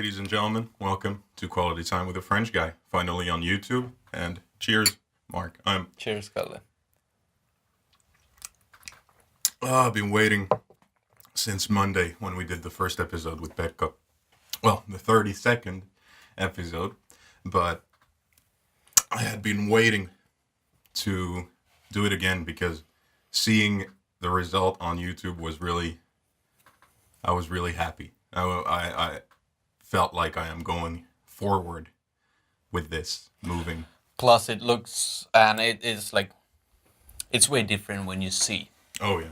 ladies and gentlemen. Welcome to Quality Time with a French Guy. Finally on YouTube. And cheers, Mark. Cheers, Kalle. I've been waiting since Monday when we did the first episode with Pekka. Well, the 32nd episode. But I had been waiting to do it again because seeing the result on YouTube was I was really happy. I felt like I am going forward with this, moving. Plus, it looks and it is like it's way different when you see. Oh yeah.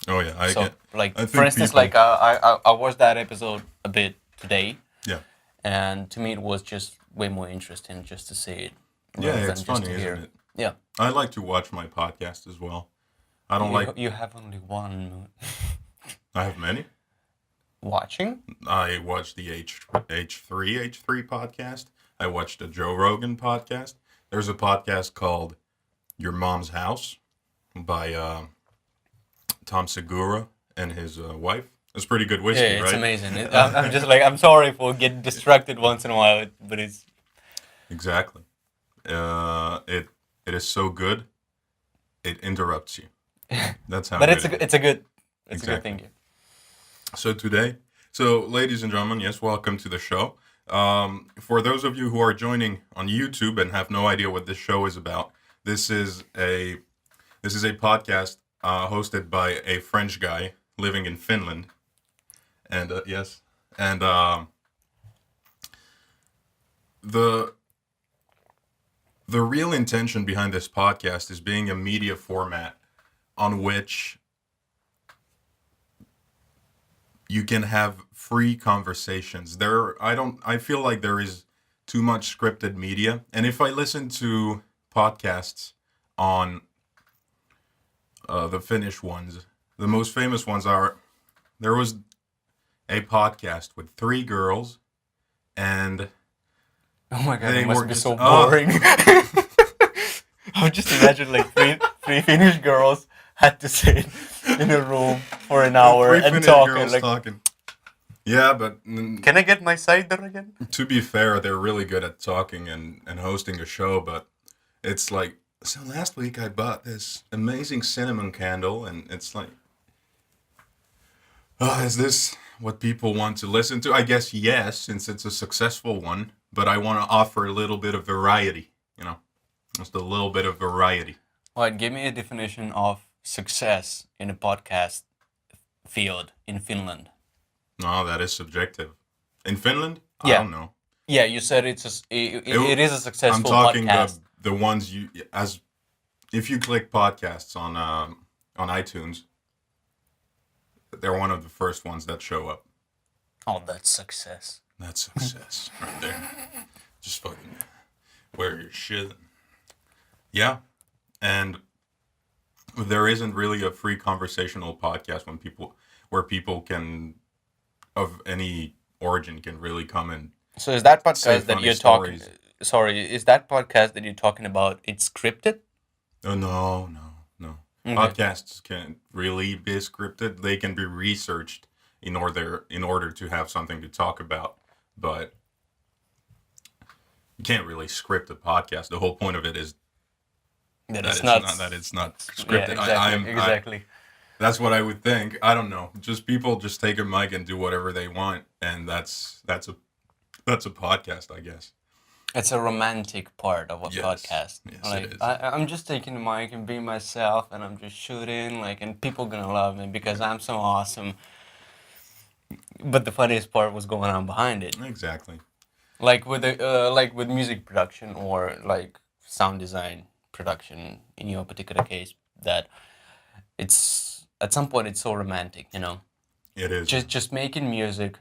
I for think instance, people- I watched that episode a bit today, Yeah. and to me it was just way more interesting just to see it. Yeah, rather it's than just funny, to hear. isn't it? Yeah. I like to watch my podcast as well. I don't like. You have only one I have many. watching. I watched the H3 podcast. I watched a Joe Rogan podcast. There's a podcast called Your Mom's House by Tom Segura and his wife. It's pretty good whiskey, Yeah, it's right? amazing. I'm just like I'm sorry for getting distracted once in a while, but it's Exactly. It is so good. It interrupts you. That's how. but good it's it is. a good Exactly. thing. So ladies and gentlemen, yes, welcome to the show. For those of you who are joining on YouTube and have no idea what this show is about, this is a podcast hosted by a French guy living in Finland, and the real intention behind this podcast is being a media format on which you can have free conversations. I feel like there is too much scripted media. And if I listen to podcasts on the Finnish ones, the most famous ones there was a podcast with 3 girls and Oh my god, They it must were be just- so oh. boring. I would just imagine like three Finnish girls had to sit in a room for an hour 3 and Finnish talk. girls Like, talking. Yeah, but can I get my cider again? to be fair, they're really good at talking and hosting a show, but it's like, so last week I bought this amazing cinnamon candle, and it's like, is this what people want to listen to? I guess yes, since it's a successful one, but I want to offer a little bit of variety, just a little bit of variety. Well, give me a definition of success in a podcast field in Finland. No, that is subjective. In Finland? I Yeah. don't know. Yeah, you said it is a I'm successful talking podcast. the ones if you click podcasts on iTunes, they're one of the first ones that show up. Oh, that's success. That's success right there. Just fucking wear your shit. Yeah, and there isn't really a free conversational podcast where people can of any origin can really come and So is that say podcast that funny you're talking? stories. Sorry, is that podcast that you're talking about? It's scripted. Oh no. Okay. Podcasts can't really be scripted. They can be researched in order to have something to talk about, but you can't really script a podcast. The whole point of it is That that it's not. it's not scripted. Yeah, exactly. That's what I would think. I don't know. Just people just take a mic and do whatever they want, and that's a podcast, I guess. It's a romantic part of a Yes. podcast. Yes, Like it is. I'm just taking the mic and being myself, and I'm just shooting. Like, and people gonna love me because I'm so awesome. But the funniest part was going on behind it, Exactly. like with music production or like sound design production in your particular case. That it's at some point it's so romantic, It is. just making music,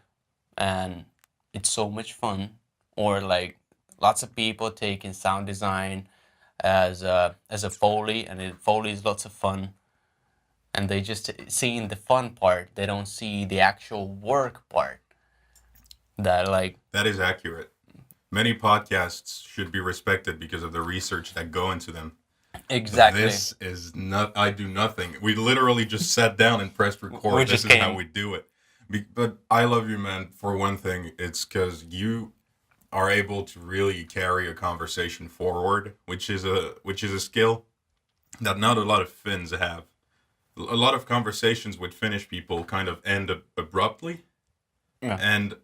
and it's so much fun. Or like lots of people taking sound design as a foley, and foley is lots of fun, and they just seeing the fun part. They don't see the actual work part. That is accurate. Many podcasts should be respected because of the research that go into them. Exactly. This is not. I do nothing. We literally just sat down and pressed record. We This just is how came. we do it. But I love you, man. For one thing, it's because you are able to really carry a conversation forward, which is a skill that not a lot of Finns have. A lot of conversations with Finnish people kind of end abruptly, Yeah. and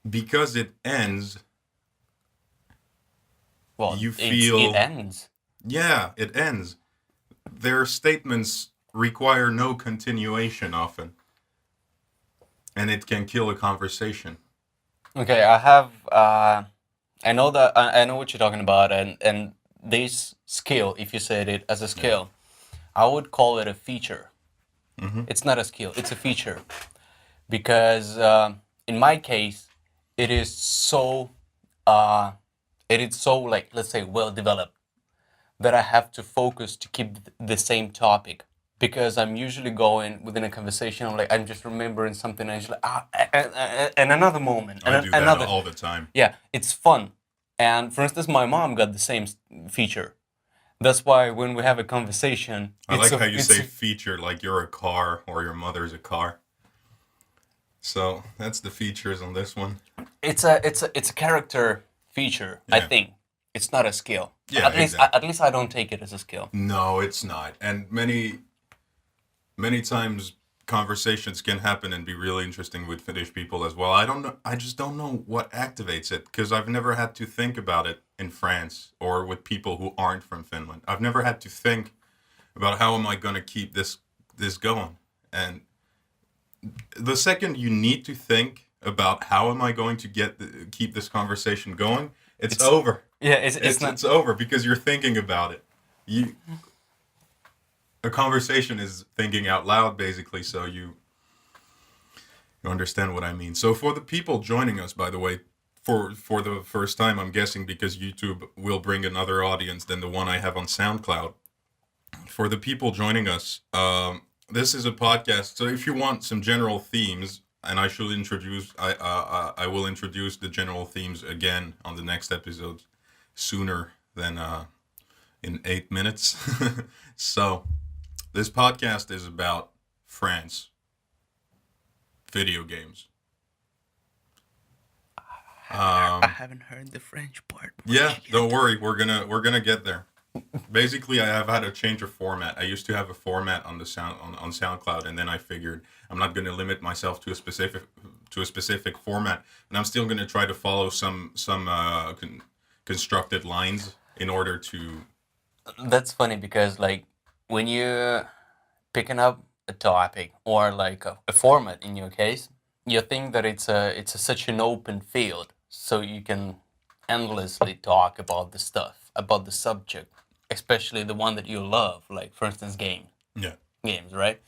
because it ends, Well, you it feel, ends. yeah, it ends. Their statements require no continuation often, and it can kill a conversation. Okay, I have. I know that I know what you're talking about, and this skill, if you said it as a Yeah. skill, I would call it a feature. Mm-hmm. It's not a skill; it's a feature because in my case, it is so uh, it is so like let's say well developed that I have to focus to keep the same topic because I'm usually going within a conversation. I'm just remembering something and it's like and another moment I and do that another. all the time. Yeah, it's fun. And for instance, my mom got the same feature. That's why when we have a conversation, I it's like a how you it's say a, feature like you're a car or your mother's a car. So that's the features on this one. it's a character feature. I Yeah. think it's not a skill. Yeah, exactly. At least I don't take it as a skill. No, it's not. And many times conversations can happen and be really interesting with Finnish people as well. I don't know. I just don't know what activates it because I've never had to think about it in France or with people who aren't from Finland. I've never had to think about how am I going to keep this going. And the second you need to think about how am I going to keep this conversation going, it's It's over. yeah, it's not. It's over because you're thinking about it. You A conversation is thinking out loud basically, so you understand what I mean. So for the people joining us, by the way, for the first time, I'm guessing because YouTube will bring another audience than the one I have on SoundCloud. For the people joining us, this is a podcast. So if you want some general themes, and I will introduce the general themes again on the next episode sooner than in 8 minutes. So this podcast is about France, video games. I haven't heard the French part. Yeah, don't worry, we're gonna get there. Basically, I have had a change of format. I used to have a format on the on SoundCloud, and then I figured I'm not going to limit myself to a specific format, and I'm still going to try to follow some constructed lines in order to. That's funny because like when you picking up a topic or like a format in your case, you think that such an open field, so you can endlessly talk about the stuff, about the subject, especially the one that you love, like for instance, Yeah, games, right?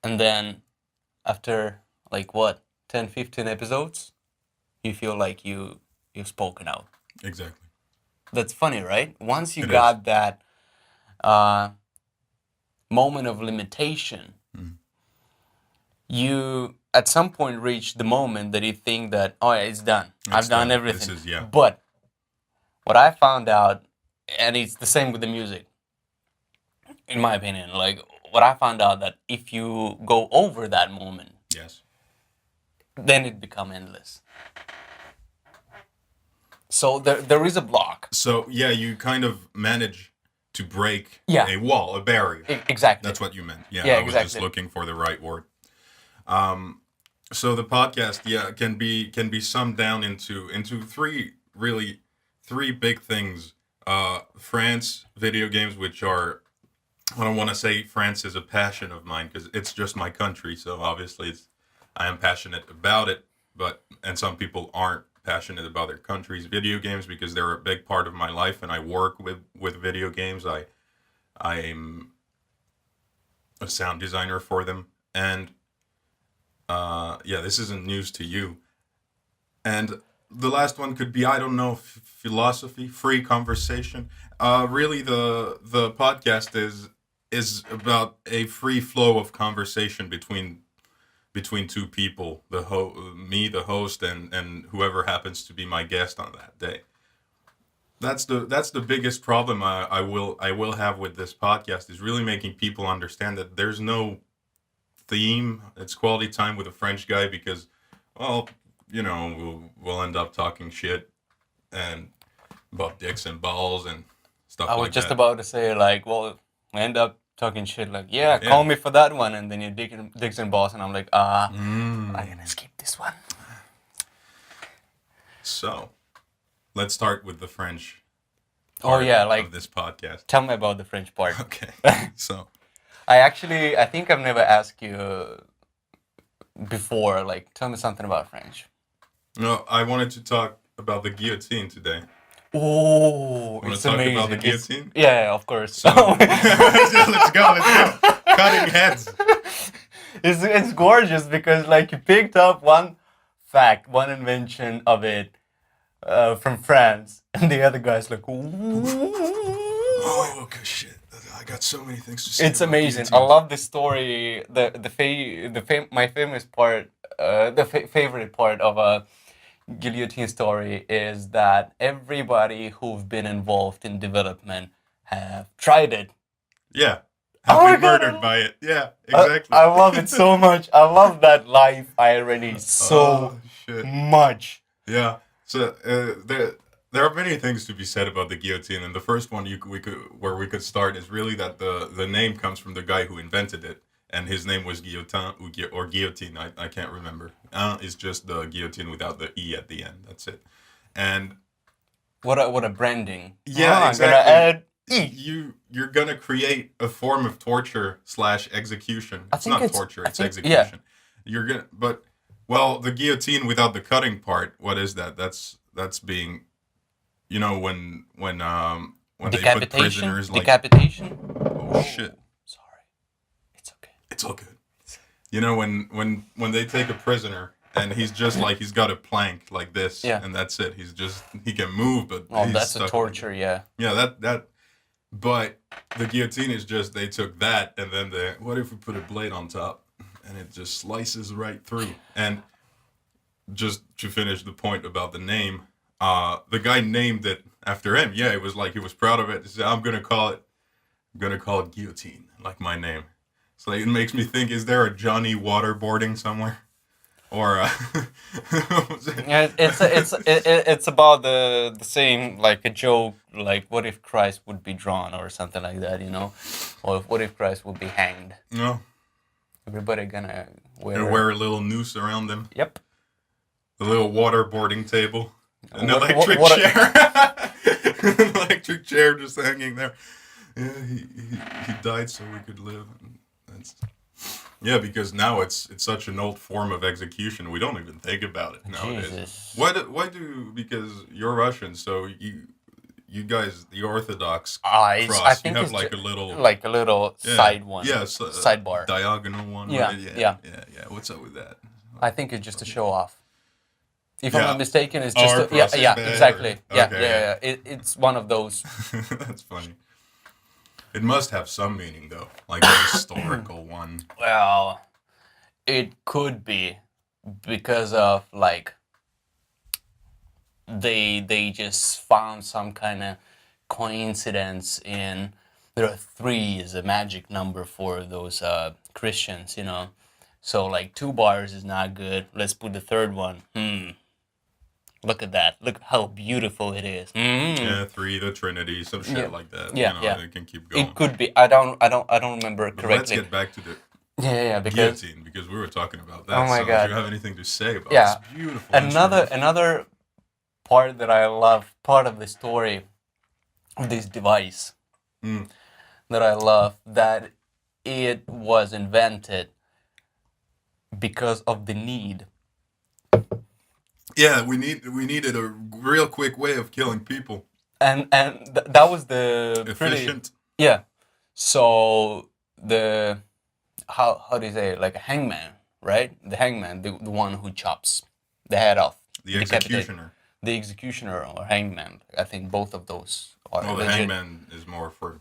And then after like what 10, 15 episodes, you feel like you've spoken out. exactly. That's funny, right? Once you It is. got that uh, moment of limitation, Mm. you at some point reach the moment that you think that, oh yeah, it's done. I've It's done done. everything. This is yeah. But what I found out, and it's the same with the music, in my opinion, like what I found out that if you go over that moment, Yes. then it become endless. So there is a block. So yeah, you kind of manage to break Yeah. a wall, a barrier. Exactly. That's what you meant. Yeah, Yeah, I was just exactly. looking for the right word. So the podcast, yeah, can be summed down into three big things. France, video games, which are I don't want to say France is a passion of mine because it's just my country. So obviously, I am passionate about it, and some people aren't passionate about their countries. Video games because they're a big part of my life, and I work with video games. I'm a sound designer for them, and yeah, this isn't news to you. And the last one could be I don't know philosophy, free conversation. Really, the podcast is about a free flow of conversation between two people, me, the host, and whoever happens to be my guest on that day. That's the biggest problem I will have with this podcast is really making people understand that there's no theme. It's quality time with a French guy because, well, we'll end up talking shit and about dicks and balls and stuff I was like just that. about to say, like, well, we end up talking shit like, yeah, Yeah. call me for that one, and then you dicks and balls, and I'm like, I'm Mm. gonna skip this one. So, let's start with the French Oh part yeah, like, of this podcast. tell me about the French part. Okay. So, I think I've never asked you before, like, tell me something about French. no, I wanted to talk about the guillotine today. Oh, Want to it's talk amazing. about the It's- guillotine? yeah, of course. So, let's go. Cutting heads. It's gorgeous because like you picked up one fact, one invention of it from France, and the other guy's like, "Ooh." Oh, okay, shit. I got so many things to say. It's about amazing. I guillotines. love the story. My famous part, favorite part of a guillotine story is that everybody who've been involved in development have tried it. Yeah. Oh Have my been God, murdered by it. Yeah, exactly. I love it so much. I love that life irony so Oh, shit. much. Yeah. So there are many things to be said about the guillotine, and the first one we could start is really that the name comes from the guy who invented it, and his name was Guillotin or Guillotine. I can't remember. It's just the guillotine without the e at the end. That's it. And What a branding. yeah, I'm exactly. gonna add E. You're gonna create a form of torture / execution. I It's think not it's- torture. I It's think- execution. You're gonna, but well, the guillotine without the cutting part. What is that? That's being, when they put Decapitation. prisoners like Decapitation. oh shit, Sorry, it's okay. it's all good. When they take a prisoner and he's just like he's got a plank like this, Yeah. and that's it. He can move, but Oh, he's that's a stuck. torture. Yeah. Yeah, that. But the guillotine is just they took that and then what if we put a blade on top and it just slices right through. And just to finish the point about the name, the guy named it after him. Yeah, it was like he was proud of it. He said, I'm gonna call it Guillotine, like my name. So it makes me think: is there a Johnny waterboarding somewhere, or what was it? Yeah, it's about the same, like a joke, like what if Christ would be drawn or something like that, or what if Christ would be hanged? No, Everybody gonna they wear a little noose around them. Yep. The little waterboarding table. An What- electric what- chair. An electric chair just hanging there. Yeah, he died so we could live. Yeah, because now it's such an old form of execution. We don't even think about it nowadays. Jesus. Because you're Russian, so you guys, the Orthodox I cross, think you have it's like a little yeah, side one. Yeah, sidebar. diagonal one. Yeah, right? yeah. Yeah. What's up with that? I think it's just to show off. If Yeah. I'm not mistaken, it's just Our yeah, cross is yeah, better. exactly. Yeah, Okay, yeah. It's one of those. That's funny. It must have some meaning though, like a historical one. Well, it could be because of like they just found some kind of coincidence in there are 3 is a magic number for those Christians, So like 2 bars is not good. Let's put the third one. Look at that. Look how beautiful it is. Yeah, 3, the Trinity, some shit Yeah. like that. Yeah, yeah. It can keep going. It could be. I don't remember But let's correctly. get back to the Yeah, because guillotine because we were talking about that. Oh my so God. if you have anything to say about Yeah. this beautiful instrument. another part that I love, part of the story of this device Mm. that I love, that it was invented because of the need. Yeah, we needed a real quick way of killing people. And that was the Efficient. yeah. So the how do you say it? Like a hangman, right? The hangman, the one who chops the head off. The decapitate. executioner. The executioner or hangman. I think both of those are Well, the legit, hangman is more for,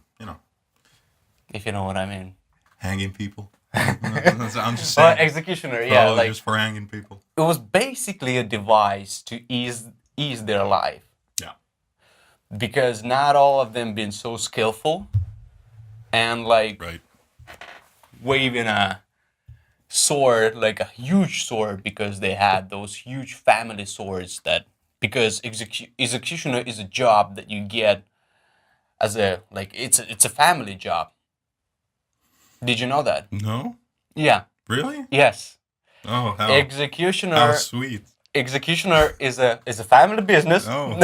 if you know what I mean. hanging people. I'm just saying. Well, executioner, yeah, Oh, like just for hanging people. it was basically a device to ease their life. Yeah. Because not all of them been so skillful, and like Right. waving a sword, like a huge sword, because they had those huge family swords that because executioner is a job that you get as a like it's a family job. Did you know that? No? Yeah. Really? Yes. Oh, how Executioner sweet. executioner is a family business. Oh.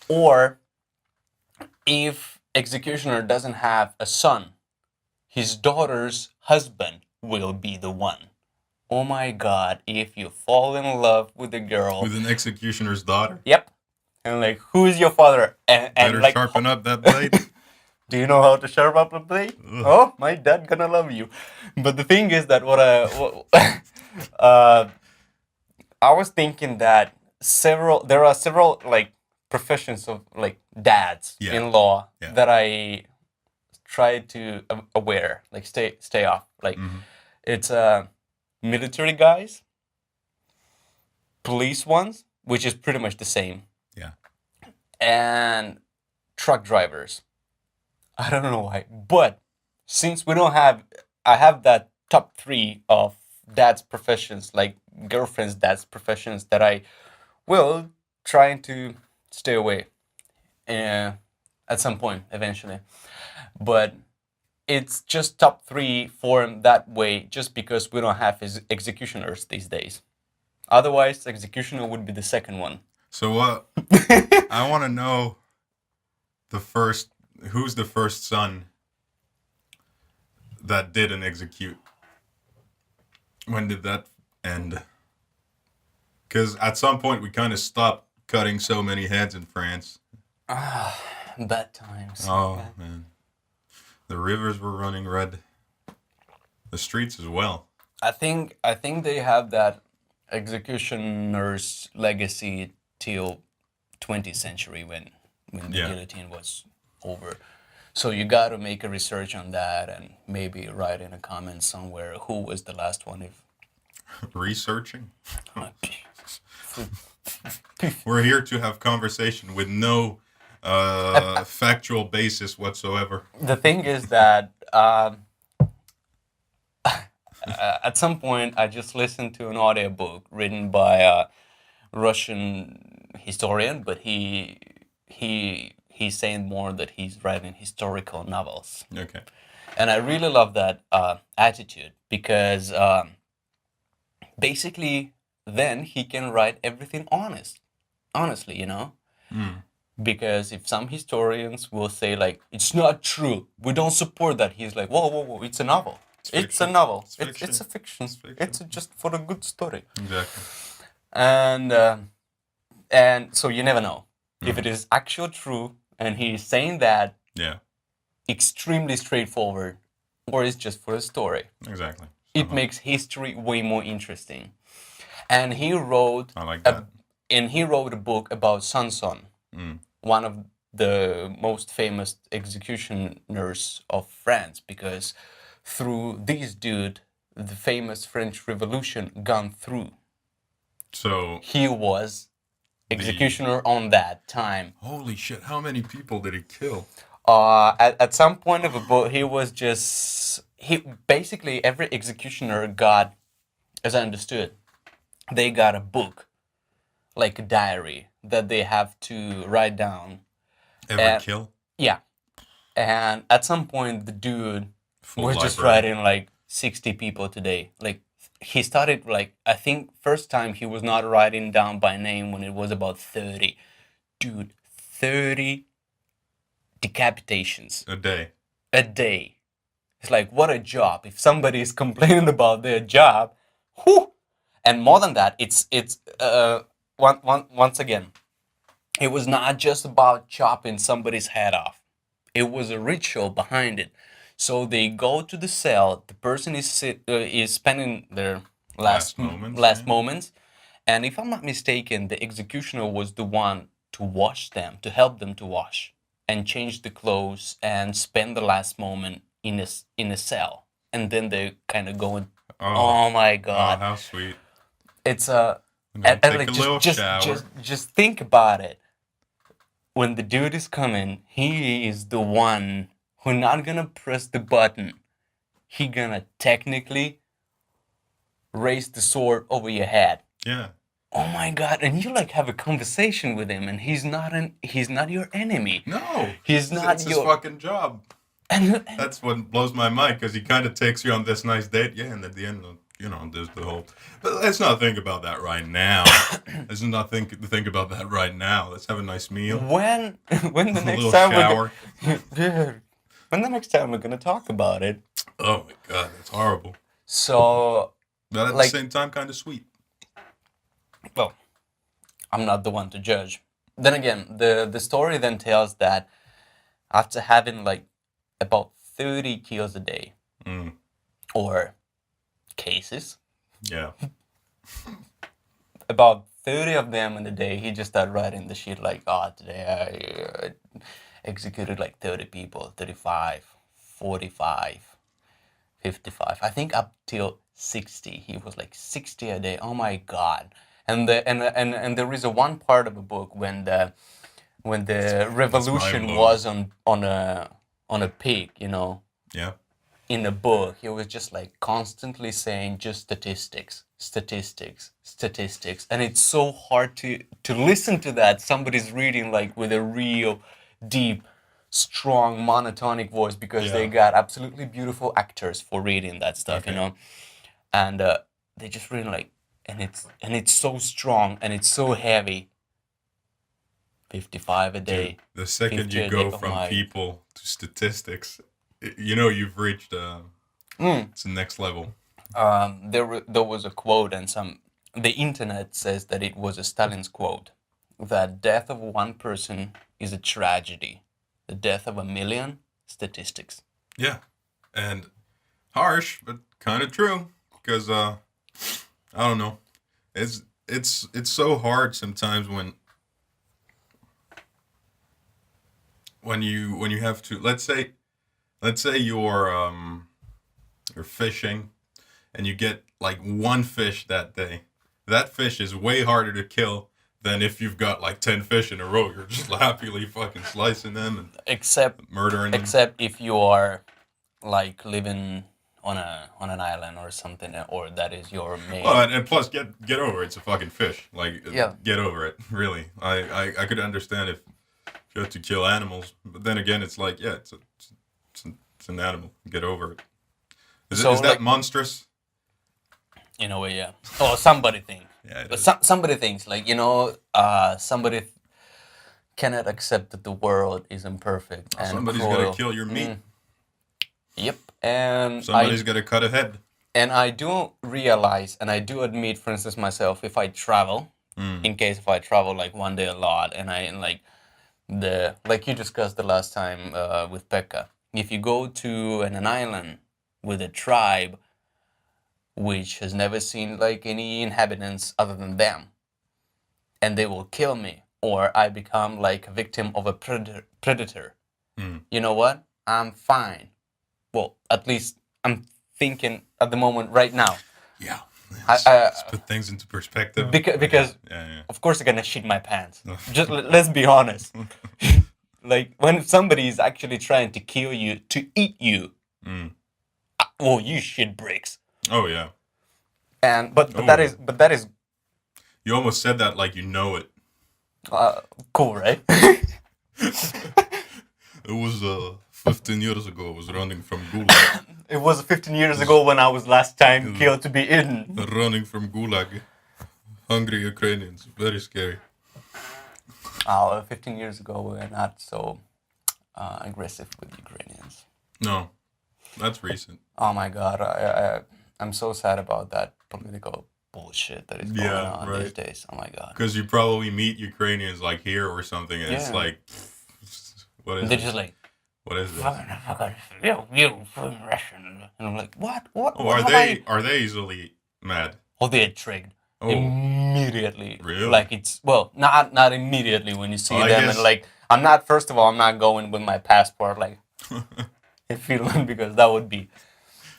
Or if executioner doesn't have a son, his daughter's husband will be the one. Oh my god, if you fall in love with a girl. With an executioner's daughter? Yep. And like, who is your father? And Better like, sharpen up that blade. do you know how to sharp up a blade? Ugh. Oh, my dad gonna love you. But the thing is that I was thinking that there are several like professions of like dads Yeah. in law Yeah. that I try to aware, like stay off. Like it's military guys, police ones, which is pretty much the same, Yeah. and truck drivers. I don't know why, but since we don't have, I have that top 3 of dad's professions, like girlfriend's dad's professions that I will trying to stay away, at some point eventually, but it's just top 3 formed that way just because we don't have executioners these days. Otherwise, executioner would be the second one. So what? I want to know who's the first son that didn't execute? When did that end? Because at some point we kind of stopped cutting so many heads in France. Bad times. Oh, man. The rivers were running red. The streets as well. I think they have that executioner's legacy till 20th century when the guillotine was over. So you got to make a research on that and maybe write in a comment somewhere who was the last one. If researching. We're here to have conversation with no factual basis whatsoever. The thing is that at some point I just listened to an audiobook written by a Russian historian, but he's saying more that he's writing historical novels. Okay. And I really love that attitude because basically then he can write everything honestly, you know? Because if some historians will say like, it's not true, we don't support that, he's like, whoa, it's a novel. It's a novel. It's a fiction. It's just for a good story. Exactly. And so you never know if it is actually true and he's saying that extremely straightforward or it's just for a story. Exactly. It makes history way more interesting. And he wrote he wrote a book about Sanson, one of the most famous executioners of France, because through this dude, the famous French Revolution gone through. So he was executioner on that time. Holy shit! How many people did he kill? At some point of a book, he basically every executioner got, as I understood, they got a book, like a diary that they have to write down. Every kill? Yeah. And at some point, the dude was just writing like 60 people today. Like, he started, like, I think first time he was not writing down by name when it was about 30. Dude, 30 decapitations. A day. A day. It's like, what a job. If somebody is complaining about their job, whew. And more than that, once again, it was not just about chopping somebody's head off. It was a ritual behind it. So they go to the cell. The person is spending their last moments. And if I'm not mistaken, the executioner was the one to wash them, to help them to wash and change the clothes and spend the last moment in a cell. And then they kind of go and, oh my God. Oh, how sweet. It's just think about it. When the dude is coming, he is the one who not gonna press the button. He gonna technically raise the sword over your head. Yeah. Oh my God! And you like have a conversation with him, and he's not your enemy. No. He's not It's his your fucking job. and That's what blows my mind because he kind of takes you on this nice date. Yeah, and at the end, there's the whole. But let's not think about that right now. Let's not think about that right now. Let's have a nice meal. when the A next little time shower. dude, when the next time we're gonna talk about it. Oh my god, that's horrible. So, But at like, the same time, kind of sweet. well, I'm not the one to judge. Then again, the story then tells that after having like about 30 kills a day Mm. or cases, Yeah. about 30 of them in a day, he just started writing the shit like, oh, today I executed like 30 people, 35, 45, 55. I think up till 60. He was like 60 a day. Oh my God. And there is a one part of the book when the revolution mind-blowing. was on a peak, Yeah. in the book, he was just like constantly saying just statistics, statistics, statistics, and it's so hard to listen to that. Somebody's reading like with a real deep, strong monotonic voice because they Yeah. got absolutely beautiful actors for reading that stuff, Okay. and they just really like, and it's so strong and it's so heavy. 55 a day. Dude, the second 50 you a go day. Oh from my. people to statistics, you've reached it's the next level. There was a quote, and the internet says that it was a Stalin's quote, that death of one person is a tragedy, the death of a million, statistics. Yeah, and harsh, but kind of true. Because I don't know, it's so hard sometimes when you have to let's say you're fishing and you get like one fish that day. That fish is way harder to kill than if you've got like 10 fish in a row. You're just happily fucking slicing them and Except murdering them. except if you are like living on an island or something, or that is your main. Well, and plus, get over it. It's a fucking fish. Like, Yeah. get over it. Really, I could understand if you had to kill animals, but then again, it's like, yeah, it's an animal. Get over it. So, Is that like- monstrous? In a way, yeah. Oh, somebody think. Yeah, it But is. somebody thinks like, somebody cannot accept that the world is imperfect and Somebody's cruel. gonna kill your meat. Yep, and Somebody's gonna cut a head. I do realize, and I do admit, for instance, myself, if I travel, in case if I travel like one day a lot, and like you discussed the last time with Pekka, if you go to an island with a tribe which has never seen like any inhabitants other than them, and they will kill me, or I become like a victim of a predator. You know what? I'm fine. Well, at least I'm thinking at the moment right now. Yeah. I- Let's put things into perspective. Because Yeah. of course I'm gonna shit my pants. Just let's be honest. Like when somebody is actually trying to kill you to eat you, well, you shit bricks. Oh yeah. And but Oh. that is You almost said that like you know it. cool, right? It was 15 years ago. I was running from Gulag. It was 15 years ago when I was last time killed to be eaten. Running from Gulag. Hungry Ukrainians. Very scary. 15 years ago we were not so aggressive with Ukrainians. No, that's recent. Oh my God, I'm so sad about that political bullshit that is going Yeah, on right. these days. Oh my God. Because you probably meet Ukrainians like here or something, and it's Yeah. like, what is They're this? just like, What is this? you Russian. And I'm like, what? What? Oh, what are have they easily mad? Oh, they're triggered. Oh, Immediately. Really? Like it's, well, not immediately when you see I them. guess- And like, first of all, I'm not going with my passport like in Finland because that would be,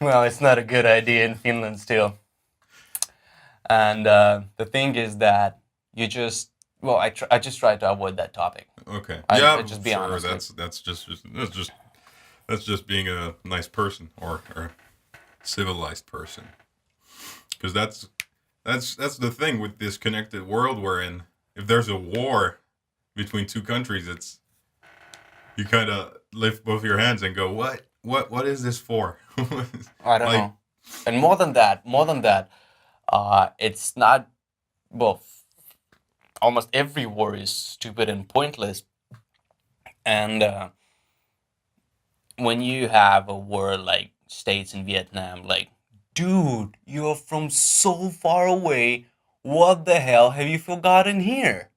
well, it's not a good idea in Finland still. And the thing is that you just, well, I just try to avoid that topic. okay. I just be sure. honest. That's just being a nice person or civilized person. because that's the thing with this connected world we're in. If there's a war between two countries, it's you kind of lift both your hands and go, what is this for? I don't Like, know. And more than that, it's not, well, almost every war is stupid and pointless. And when you have a war like states in Vietnam, like, dude, you're from so far away. What the hell have you forgotten here?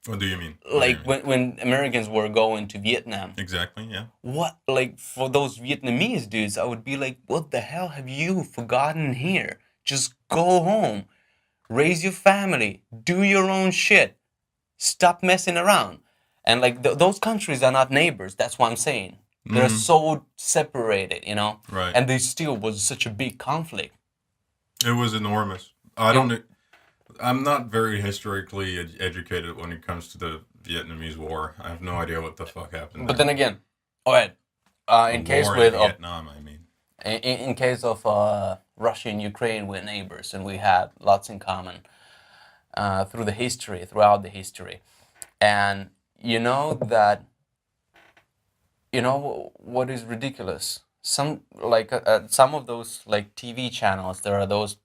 what do you mean? What do you Like mean? when Americans were going to Vietnam, Exactly. Yeah. what, like, for those Vietnamese dudes, I would be like, what the hell have you forgotten here? Just go home, raise your family, do your own shit, stop messing around. And like those countries are not neighbors. That's what I'm saying. They're Mm-hmm. so separated, you know, Right. and they still was such a big conflict. It was enormous. I It, don't. I'm not very historically educated when it comes to the Vietnamese War. I have no idea what the fuck happened but there. then again, all right. The In case war in with Vietnam, I mean. in case of Russia and Ukraine, we're neighbors, and we had lots in common throughout the history. And you know that, you know what is ridiculous? Some of those like TV channels, there are those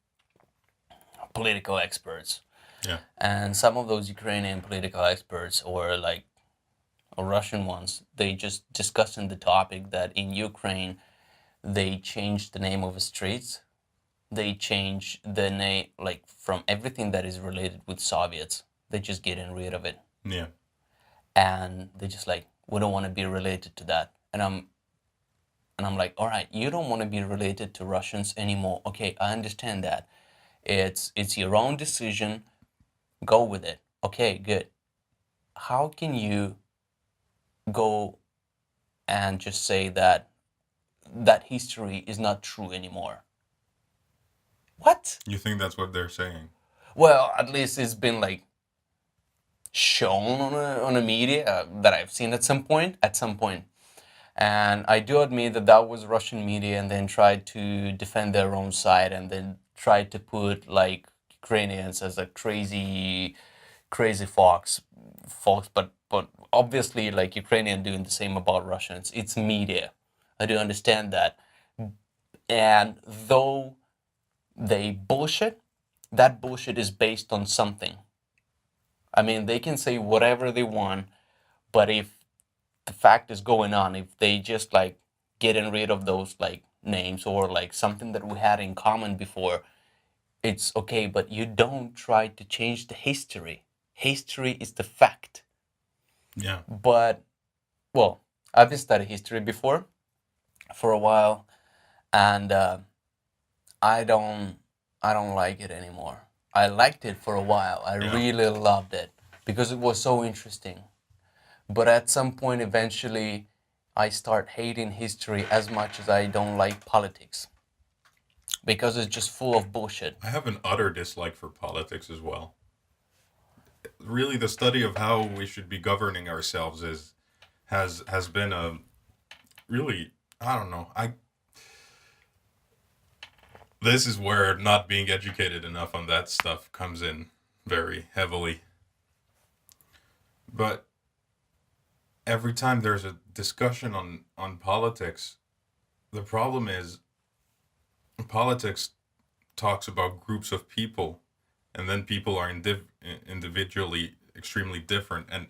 political experts, Yeah. and some of those Ukrainian political experts or like or Russian ones, they just discussing the topic that in Ukraine they changed the name of the streets. They change the name, like, from everything that is related with Soviets. They just getting rid of it, Yeah. and they just like, we don't want to be related to that. And I'm like, all right, you don't want to be related to Russians anymore. Okay, I understand that. It's your own decision. Go with it. Okay, good. How can you go and just say that that history is not true anymore? What? You think that's what they're saying? Well, at least it's been like shown on a media that I've seen at some point. At some point, and I do admit that that was Russian media, and then tried to defend their own side, and then tried to put like Ukrainians as a crazy folks. But obviously, like Ukrainian doing the same about Russians. It's media. I do understand that, and though they bullshit, that bullshit is based on something. I mean, they can say whatever they want, but if the fact is going on, if they just like getting rid of those like names or like something that we had in common before, it's okay, but you don't try to change the history. History is the fact. Yeah. But, well, I've been studying history before for a while, and I don't I don't like it anymore. I liked it for a while. I Yeah. really loved it because it was so interesting. But at some point, eventually, I start hating history as much as I don't like politics because it's just full of bullshit. I have an utter dislike for politics as well. Really, the study of how we should be governing ourselves has been a really, I don't know. I This is where not being educated enough on that stuff comes in very heavily. But every time there's a discussion on politics, the problem is politics talks about groups of people, and then people are individually extremely different. And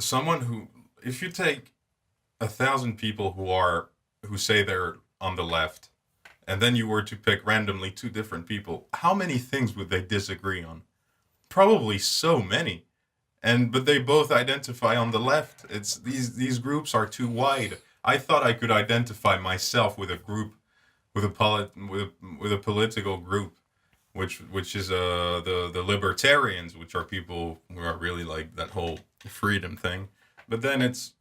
someone who, if you take 1,000 people who say they're on the left, and then you were to pick randomly two different people, how many things would they disagree on? Probably so many. But they both identify on the left. It's these groups are too wide. I thought I could identify myself with a group, with a political group, which is the libertarians, which are people who are really like that whole freedom thing. But then it's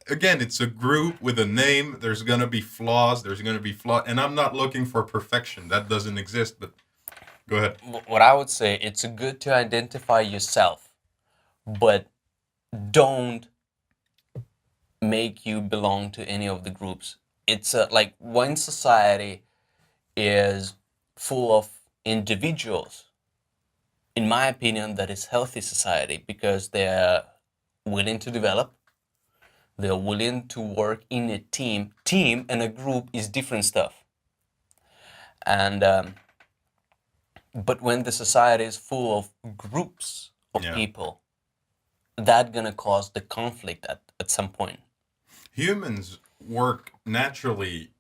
again, it's a group with a name. There's gonna be flaws. And I'm not looking for perfection. That doesn't exist. But go ahead. What I would say, it's good to identify yourself, but don't make you belong to any of the groups. It's like when society is full of individuals, in my opinion, that is healthy society because they're willing to develop, they're willing to work in a team. Team and a group is different stuff. And but when the society is full of groups of Yeah. people, that gonna cause the conflict at some point. Humans work naturally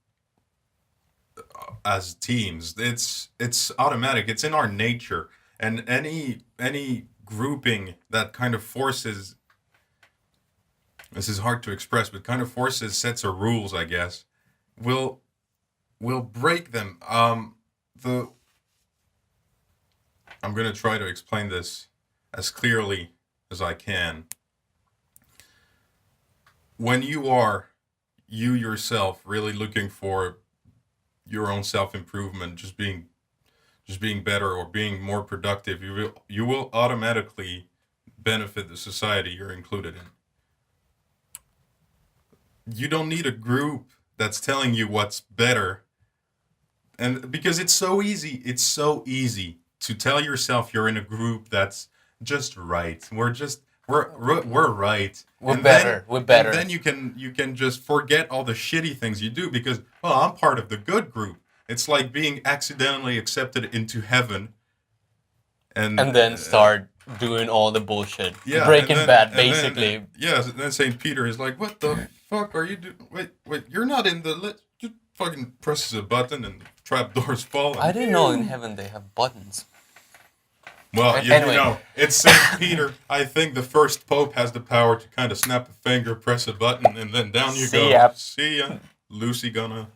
as teams. It's automatic. It's in our nature. And any grouping that kind of forces, this is hard to express, but kind of forces sets of rules, I guess, will will break them. The I'm gonna try to explain this as clearly as I can. When you are you yourself really looking for your own self improvement, just being better or being more productive, you will automatically benefit the society you're included in. You don't need a group that's telling you what's better, and because it's so easy to tell yourself you're in a group that's just right. We're right. We're And better. We're better. then you can just forget all the shitty things you do because, well, I'm part of the good group. It's like being accidentally accepted into heaven, And then start doing all the bullshit. yeah, Breaking Bad, and then basically. yeah, and then Saint Peter is like, "What the fuck are you doing? Wait, you're not in the lit." You fucking presses a button and trapdoors fall. And I didn't know in heaven they have buttons. Well, Anyway. you know, it's Saint Peter. I think the first pope has the power to kind of snap a finger, press a button, and then down you See go. ya. See ya. Lucy gonna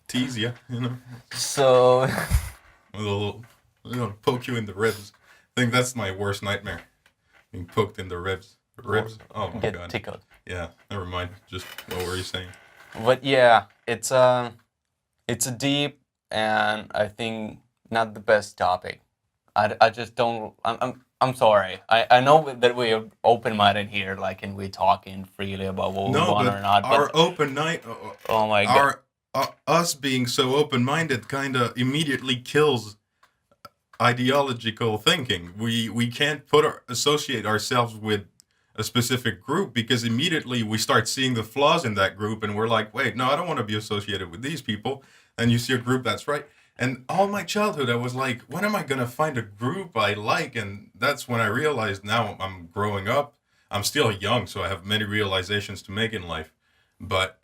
tease you, you know, So with a little, poke you in the ribs. I think that's my worst nightmare, being poked in the ribs. Ribs? Oh my get god. tickled. Yeah, never mind. Just what were you saying? But yeah, it's a deep and I think not the best topic. I just don't. I'm sorry. I know that we're open minded here, like, and we're talking freely about what we No, want but or not. our But open night, oh my god, our us being so open minded, kind of immediately kills ideological thinking. We can't associate ourselves with a specific group because immediately we start seeing the flaws in that group and we're like, wait, no, I don't want to be associated with these people. And you see a group that's right. And all my childhood, I was like, when am I going to find a group I like? And that's when I realized now I'm growing up. I'm still young, so I have many realizations to make in life. But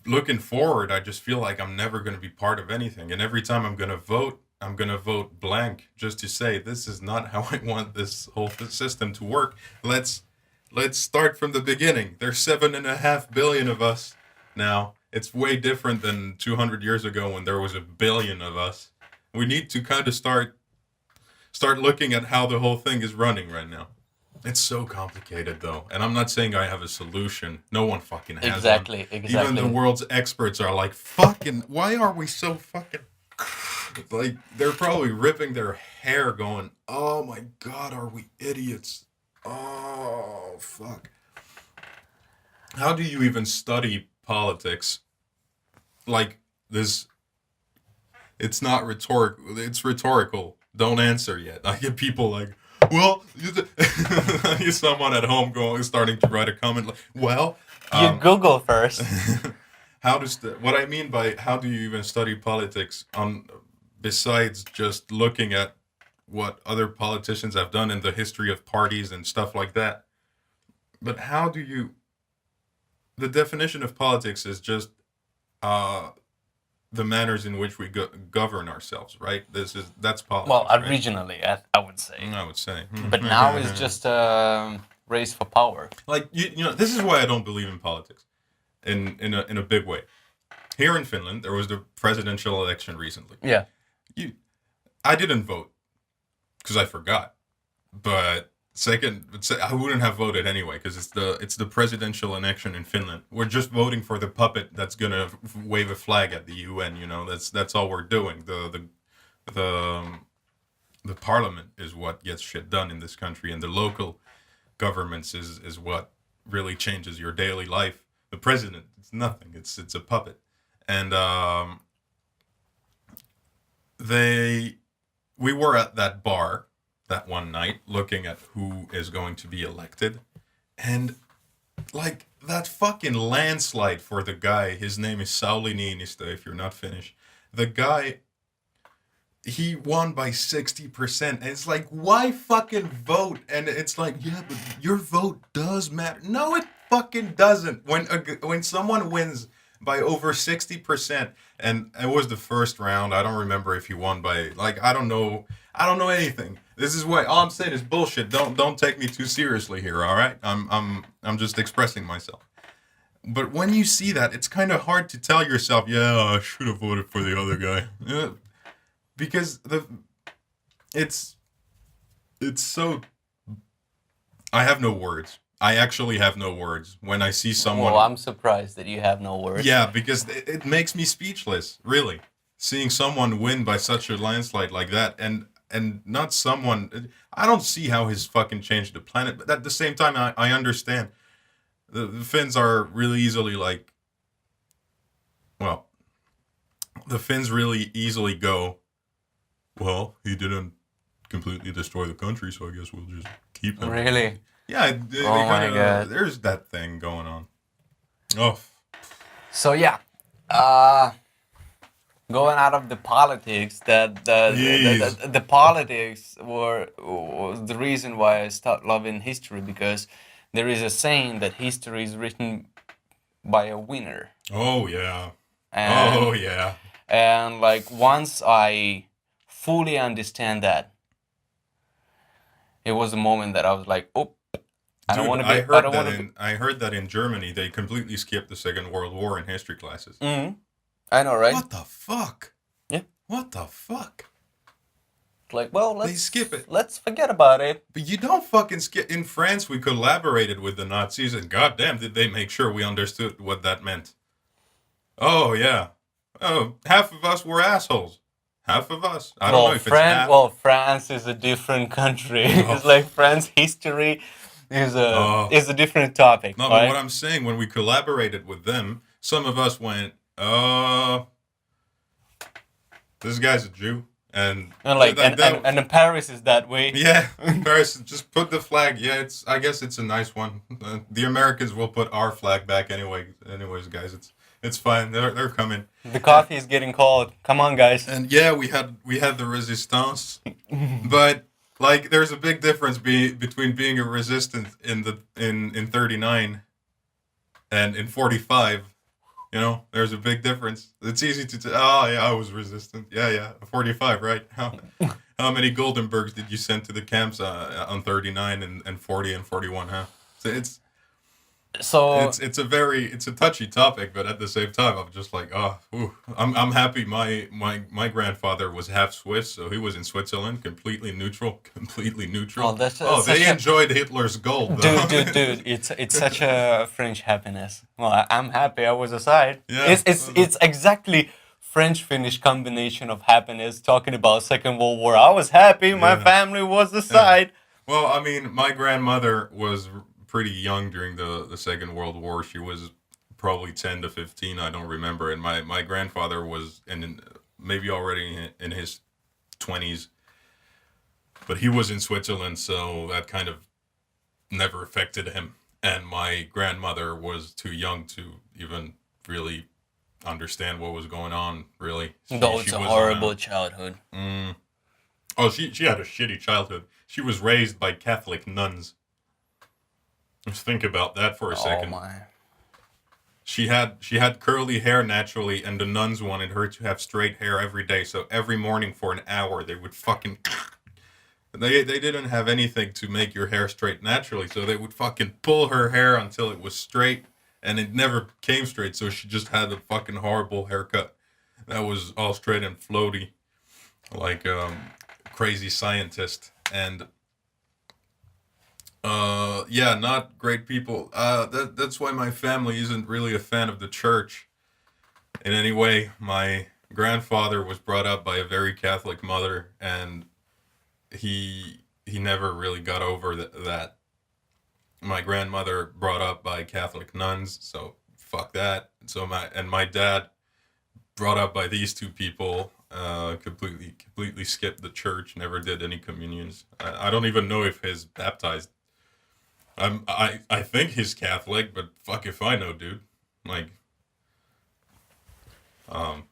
looking forward, I just feel like I'm never going to be part of anything. And every time I'm going to vote blank just to say this is not how I want this whole system to work. Let's start from the beginning. There's 7.5 billion of us now. It's way different than 200 years ago when there was a billion of us. We need to kind of start looking at how the whole thing is running right now. It's so complicated though, and I'm not saying I have a solution. No one fucking has exactly, one. exactly. Even the world's experts are like, fucking, why are we so fucking... Like, they're probably ripping their hair going, oh my god, are we idiots? Oh, fuck. How do you even study politics? Like, this... It's not rhetorical. It's rhetorical. Don't answer yet. I get people like, well, someone at home starting to write a comment like, well, you Google first. what I mean by how do you even study politics besides just looking at what other politicians have done in the history of parties and stuff like that? But how do you? The definition of politics is just the manners in which we govern ourselves, right? That's politics. Well, right? originally, I would say. I would say. But now it's just a race for power. Like, you know, this is why I don't believe in politics in a big way. Here in Finland, there was the presidential election recently. Yeah. I didn't vote because I forgot. But second, I wouldn't have voted anyway because it's the presidential election in Finland. We're just voting for the puppet that's gonna wave a flag at the UN. You know, that's all we're doing. The parliament is what gets shit done in this country, and the local governments is what really changes your daily life. The president, it's nothing. It's a puppet, and we were at that bar that one night looking at who is going to be elected, and like that fucking landslide for the guy. His name is Sauli Niinistö. If you're not Finnish, the guy, he won by 60%. And it's like, why fucking vote? And it's like, yeah, but your vote does matter. No, it fucking doesn't. When someone wins by over 60%, and it was the first round, I don't remember if he won by, like, I don't know anything. This is why all I'm saying is bullshit. Don't take me too seriously here, all right? I'm just expressing myself. But when you see that, it's kind of hard to tell yourself, yeah, I should have voted for the other guy. Yeah, because it's so, I have no words. I actually have no words when I see someone. Well, I'm surprised that you have no words. Yeah, because it makes me speechless, really. Seeing someone win by such a landslide like that, and not someone, I don't see how he's fucking changed the planet, but at the same time, I understand. The Finns are really easily like, well, the Finns really easily go, well, he didn't completely destroy the country, so I guess we'll just keep him. Really? Yeah, Oh my God. there's that thing going on. Oh, So yeah, going out of the politics, the politics was the reason why I started loving history, because there is a saying that history is written by a winner. oh yeah. And, Oh yeah. and like once I fully understand that, it was a moment that I was like, oh, I don't Dude, want to be. I heard that in Germany they completely skipped the Second World War in history classes. I know, right? What the fuck? Yeah. What the fuck? Like, well, They skip it. Let's forget about it. But you don't fucking skip. In France, we collaborated with the Nazis, and goddamn, did they make sure we understood what that meant. Oh yeah. Oh, half of us were assholes. Half of us. I don't know if it's half. Well, France is a different country. Oh. It's like France history is a different topic. No, right? but what I'm saying, when we collaborated with them, some of us went, this guy's a Jew. And like and Paris is that way. yeah, Paris, just put the flag. Yeah, I guess it's a nice one. The Americans will put our flag back anyway. Anyways, guys, it's fine. They're coming. The coffee is getting cold. Come on, guys. And yeah, we had the resistance, but like there's a big difference between being a resistant in 39 and in 45. You know, there's a big difference. It's easy to oh yeah, I was resistant. Yeah, 45, right? How many Goldenbergs did you send to the camps on 39 and 40 and 41? Huh? So it's a touchy topic, but at the same time, I'm just like, I'm happy. My grandfather was half Swiss, so he was in Switzerland, completely neutral. They enjoyed Hitler's gold, though. dude, it's such a French happiness. Well, I'm happy I was aside. Yeah. It's exactly French-Finnish combination of happiness. Talking about Second World War, I was happy. My family was aside. Yeah. Well, I mean, my grandmother was pretty young during the Second World War. She was probably 10 to 15, I don't remember. And my grandfather was maybe already in his 20s. But he was in Switzerland, so that kind of never affected him. And my grandmother was too young to even really understand what was going on, really. Though it's a horrible childhood. Oh, she had a shitty childhood. She was raised by Catholic nuns. Just think about that for a second. Oh my. She had curly hair naturally, and the nuns wanted her to have straight hair every day. So every morning for an hour, they would fucking... They didn't have anything to make your hair straight naturally, so they would fucking pull her hair until it was straight, and it never came straight, so she just had a fucking horrible haircut. That was all straight and floaty, like crazy scientist. And... yeah, not great people. That's why my family isn't really a fan of the church in any way. My grandfather was brought up by a very Catholic mother, and he never really got over that. My grandmother brought up by Catholic nuns, so fuck that. So my dad brought up by these two people, Completely skipped the church. Never did any communions. I don't even know if he's baptized. I think he's Catholic, but fuck if I know, dude. Like,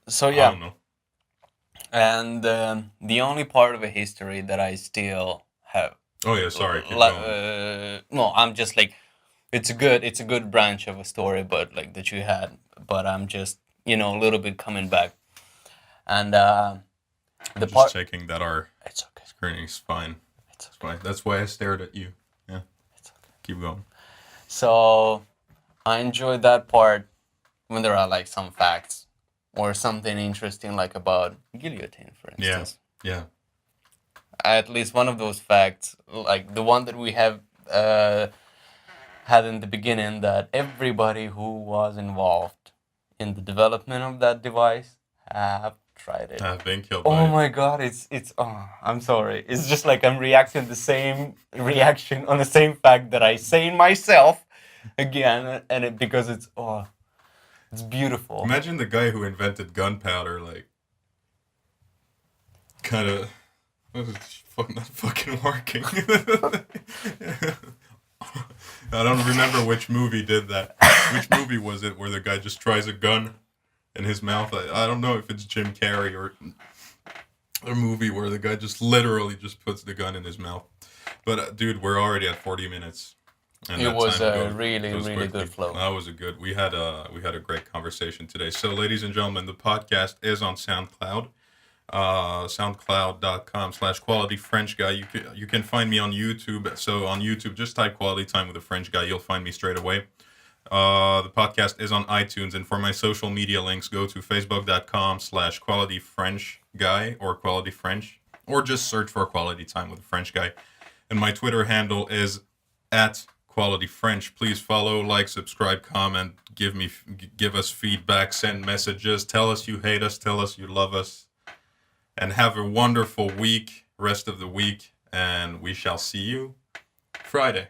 So I yeah, don't know. and the only part of a history that I still have. Oh yeah, sorry. Keep going. No, I'm just like, it's a good branch of a story, but like that you had. But I'm just, a little bit coming back, and I'm the just part. checking that our It's okay. screening's fine. It's That's okay. why. That's why I stared at you. Yeah. It's okay. Keep going. So I enjoy that part when there are like some facts or something interesting, like about guillotine, for Yeah. instance. Yeah. At least one of those facts, like the one that we have had in the beginning, that everybody who was involved in the development of that device have tried it. I've been killed by Oh it. my god, it's oh, I'm sorry. It's just like I'm reacting the same reaction on the same fact that I say in myself again, and because it's beautiful. Imagine the guy who invented gunpowder, like, kind of. Not fucking working. I don't remember which movie did that. Which movie was it where the guy just tries a gun in his mouth? I don't know if it's Jim Carrey or a movie where the guy just literally just puts the gun in his mouth. But dude, we're already at 40 minutes. And It that was time a really, goes really quickly. good flow. That was a good. We had a great conversation today. So, ladies and gentlemen, the podcast is on SoundCloud. SoundCloud.com/Quality French Guy. You can find me on YouTube. So on YouTube, just type Quality Time with a French Guy. You'll find me straight away. The podcast is on iTunes, and for my social media links, go to Facebook.com/Quality French Guy or Quality French, or just search for Quality Time with a French Guy. And my Twitter handle is @Quality French. Please follow, like, subscribe, comment, give us feedback, send messages, tell us you hate us, tell us you love us. And have a wonderful week, rest of the week, and we shall see you Friday.